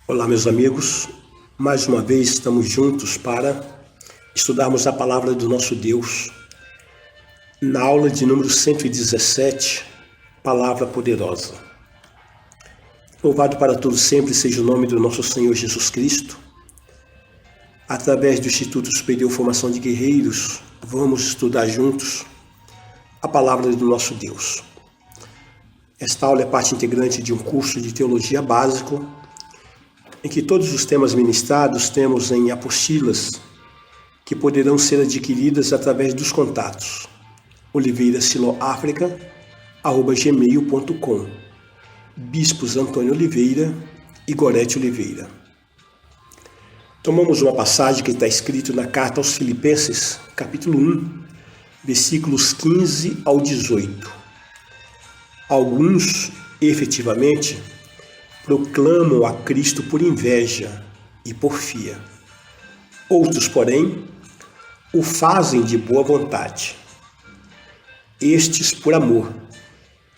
Olá, meus amigos. Mais uma vez estamos juntos para estudarmos a palavra do nosso Deus. Na aula de número 117, Palavra Poderosa. Louvado para todos sempre seja o nome do nosso Senhor Jesus Cristo. Através do Instituto Superior Formação de Guerreiros, vamos estudar juntos a palavra do nosso Deus. Esta aula é parte integrante de um curso de teologia básico, em que todos os temas ministrados temos em apostilas que poderão ser adquiridas através dos contatos oliveirasiloafrica@gmail.com, Bispos Antônio Oliveira e Gorete Oliveira. Tomamos uma passagem que está escrito na carta aos Filipenses, capítulo 1, versículos 15 ao 18. Alguns, efetivamente, proclamam a Cristo por inveja e porfia. Outros, porém, o fazem de boa vontade. Estes por amor,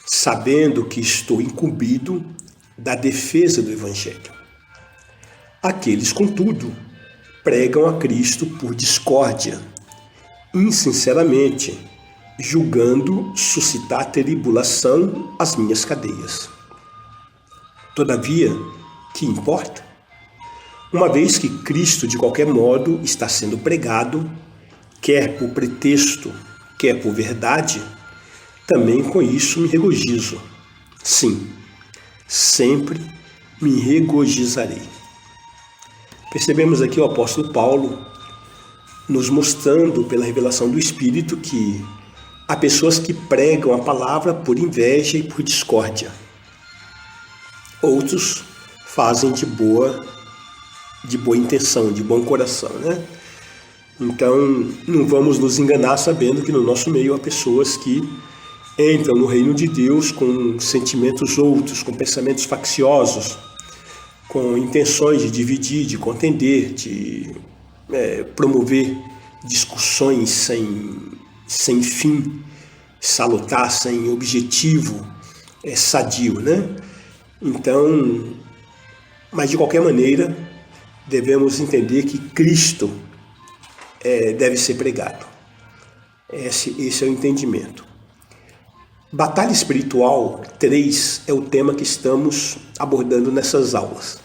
sabendo que estou incumbido da defesa do Evangelho. Aqueles, contudo, pregam a Cristo por discórdia, insinceramente, julgando suscitar tribulação às minhas cadeias. Todavia, que importa? Uma vez que Cristo, de qualquer modo, está sendo pregado, quer por pretexto, quer por verdade, também com isso me regozijo. Sim, sempre me regozijarei. Percebemos aqui o apóstolo Paulo nos mostrando pela revelação do Espírito que há pessoas que pregam a palavra por inveja e por discórdia. Outros fazem de boa intenção, de bom coração, né? Então, não vamos nos enganar sabendo que no nosso meio há pessoas que entram no reino de Deus com sentimentos outros, com pensamentos facciosos, com intenções de dividir, de contender, de promover discussões sem fim salutar, sem objetivo sadio, né? Então, mas de qualquer maneira, devemos entender que Cristo deve ser pregado. Esse é o entendimento. Batalha Espiritual 3 é o tema que estamos abordando nessas aulas.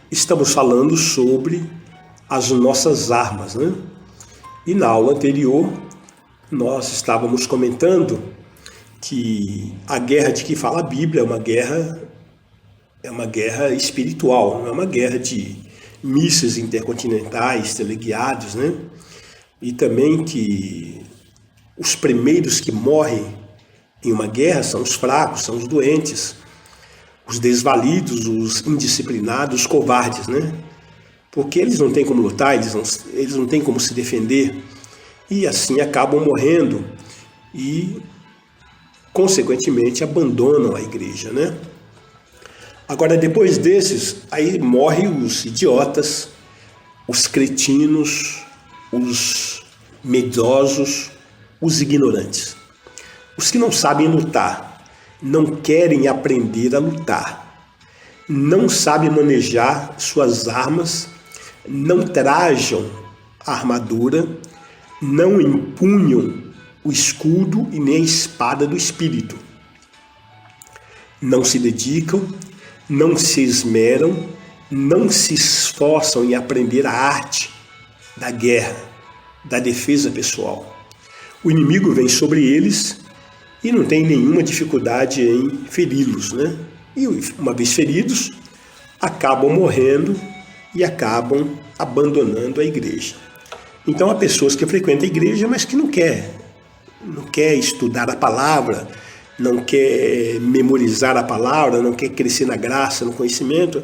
Estamos falando sobre as nossas armas, né? E na aula anterior, nós estávamos comentando que a guerra de que fala a Bíblia é uma guerra espiritual, não é uma guerra de mísseis intercontinentais, teleguiados, né? E também que os primeiros que morrem em uma guerra são os fracos, são os doentes, os desvalidos, os indisciplinados, os covardes, né? Porque eles não têm como lutar, eles não têm como se defender e assim acabam morrendo e consequentemente abandonam a igreja, né? Agora, depois desses, aí morrem os idiotas, os cretinos, os medrosos, os ignorantes. Os que não sabem lutar, não querem aprender a lutar, não sabem manejar suas armas, não trajam a armadura, não empunham o escudo e nem a espada do Espírito. Não se dedicam, não se esmeram, não se esforçam em aprender a arte da guerra, da defesa pessoal. O inimigo vem sobre eles e não tem nenhuma dificuldade em feri-los, né? E uma vez feridos, acabam morrendo e acabam abandonando a igreja. Então há pessoas que frequentam a igreja, mas que não quer estudar a palavra, não quer memorizar a palavra, não quer crescer na graça, no conhecimento.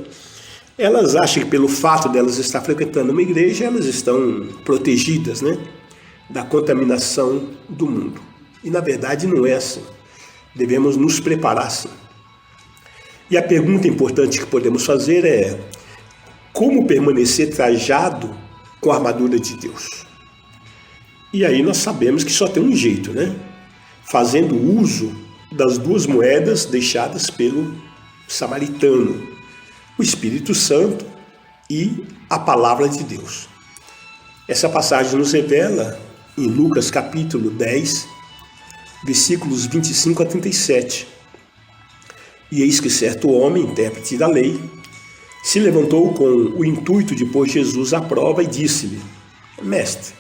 Elas acham que pelo fato delas estar frequentando uma igreja, elas estão protegidas, né, da contaminação do mundo. E na verdade não é assim. Devemos nos preparar assim. E a pergunta importante que podemos fazer é: como permanecer trajado com a armadura de Deus? E aí nós sabemos que só tem um jeito, né? Fazendo uso das 2 moedas deixadas pelo samaritano, o Espírito Santo e a Palavra de Deus. Essa passagem nos revela em Lucas capítulo 10, versículos 25 a 37. E eis que certo homem, intérprete da lei, se levantou com o intuito de pôr Jesus à prova e disse-lhe: Mestre,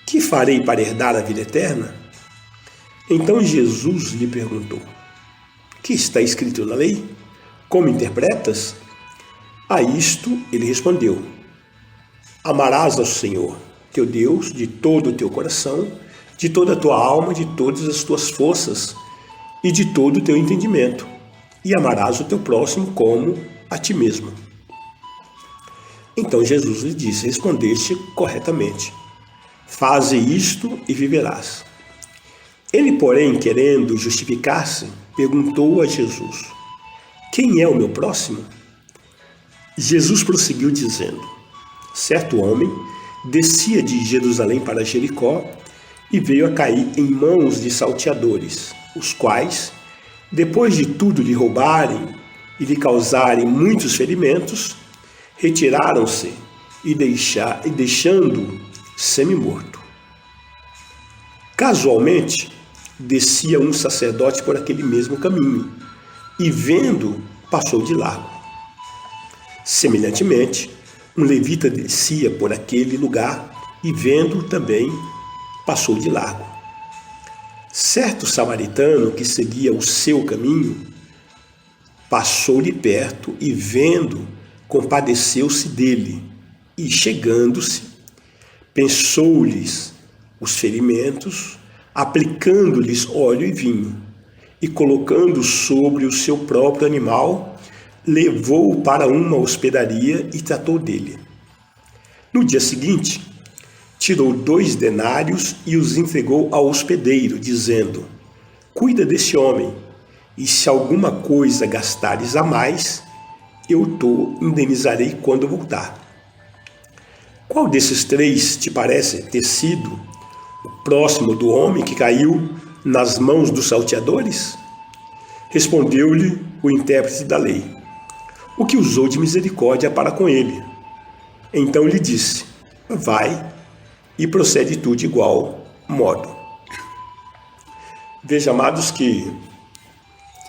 que farei para herdar a vida eterna? Então Jesus lhe perguntou: Que está escrito na lei? Como interpretas? A isto ele respondeu: Amarás ao Senhor, teu Deus, de todo o teu coração, de toda a tua alma, de todas as tuas forças e de todo o teu entendimento, e amarás o teu próximo como a ti mesmo. Então Jesus lhe disse: Respondeste corretamente. Faze isto e viverás. Ele, porém, querendo justificar-se, perguntou a Jesus: Quem é o meu próximo? Jesus prosseguiu dizendo: Certo homem descia de Jerusalém para Jericó e veio a cair em mãos de salteadores, os quais, depois de tudo lhe roubarem e lhe causarem muitos ferimentos, retiraram-se e deixando-o semi-morto. Casualmente, descia um sacerdote por aquele mesmo caminho e, vendo, passou de largo. Semelhantemente, um levita descia por aquele lugar e, vendo, também passou de largo. Certo samaritano que seguia o seu caminho passou-lhe perto e, vendo, compadeceu-se dele e, chegando-se, pensou-lhes os ferimentos, aplicando-lhes óleo e vinho, e colocando sobre o seu próprio animal, levou-o para uma hospedaria e tratou dele. No dia seguinte, tirou 2 denários e os entregou ao hospedeiro, dizendo: Cuida desse homem, e se alguma coisa gastares a mais, eu te indenizarei quando voltar. Qual desses 3 te parece ter sido o próximo do homem que caiu nas mãos dos salteadores? Respondeu-lhe o intérprete da lei: O que usou de misericórdia para com ele. Então lhe disse: Vai e procede tu de igual modo. Veja, amados, que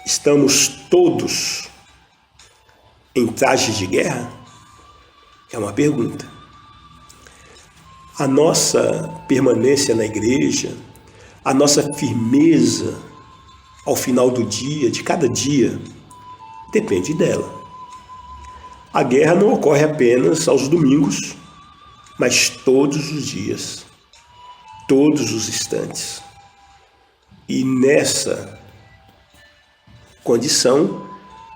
estamos todos em trajes de guerra? É uma pergunta. A nossa permanência na igreja, a nossa firmeza ao final do dia, de cada dia, depende dela. A guerra não ocorre apenas aos domingos, mas todos os dias, todos os instantes. E nessa condição,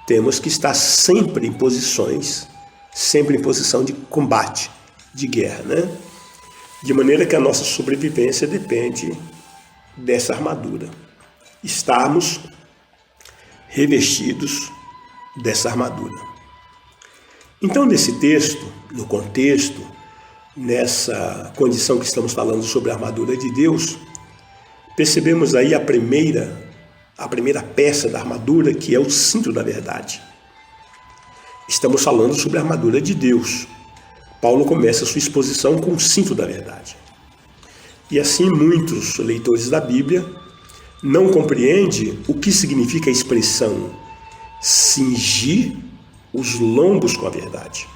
temos que estar sempre em posição de combate, de guerra, né? De maneira que a nossa sobrevivência depende dessa armadura. Estarmos revestidos dessa armadura. Então, nesse texto, no contexto, nessa condição que estamos falando sobre a armadura de Deus, percebemos aí a primeira peça da armadura, que é o cinto da verdade. Estamos falando sobre a armadura de Deus. Paulo começa a sua exposição com o cinto da verdade. E assim muitos leitores da Bíblia não compreendem o que significa a expressão cingir os lombos com a verdade.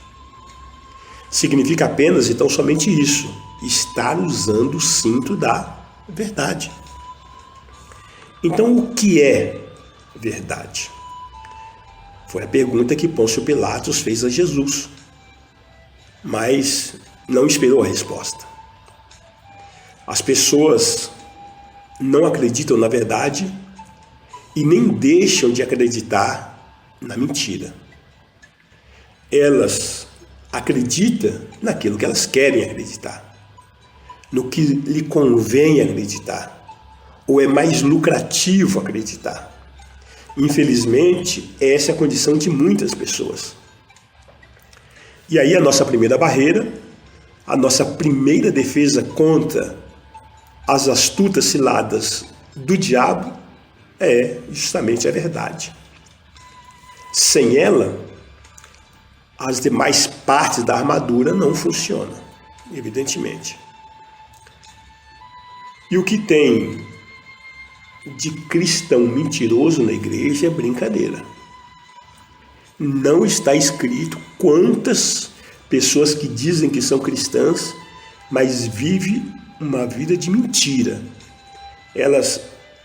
Significa apenas e tão somente isso: estar usando o cinto da verdade. Então, o que é verdade? Foi a pergunta que Pôncio Pilatos fez a Jesus, mas não esperou a resposta. As pessoas não acreditam na verdade e nem deixam de acreditar na mentira. Elas acreditam naquilo que elas querem acreditar, no que lhe convém acreditar, ou é mais lucrativo acreditar. Infelizmente, essa é a condição de muitas pessoas. E aí a nossa primeira barreira, a nossa primeira defesa contra as astutas ciladas do diabo é justamente a verdade. Sem ela, as demais partes da armadura não funcionam, evidentemente. E o que tem de cristão mentiroso na igreja é brincadeira. Não está escrito quantas pessoas que dizem que são cristãs, mas vivem uma vida de mentira. Elas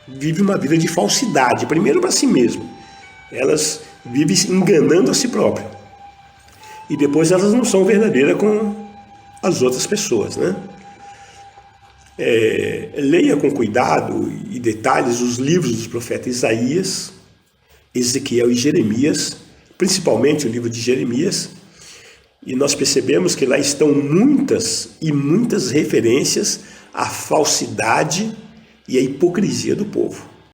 vivem uma vida de falsidade, primeiro para si mesmo. Elas vivem enganando a si próprias. E depois elas não são verdadeiras com as outras pessoas, né? Leia com cuidado e detalhes os livros dos profetas Isaías, Ezequiel e Jeremias, principalmente o livro de Jeremias, e nós percebemos que lá estão muitas e muitas referências à falsidade e à hipocrisia do povo.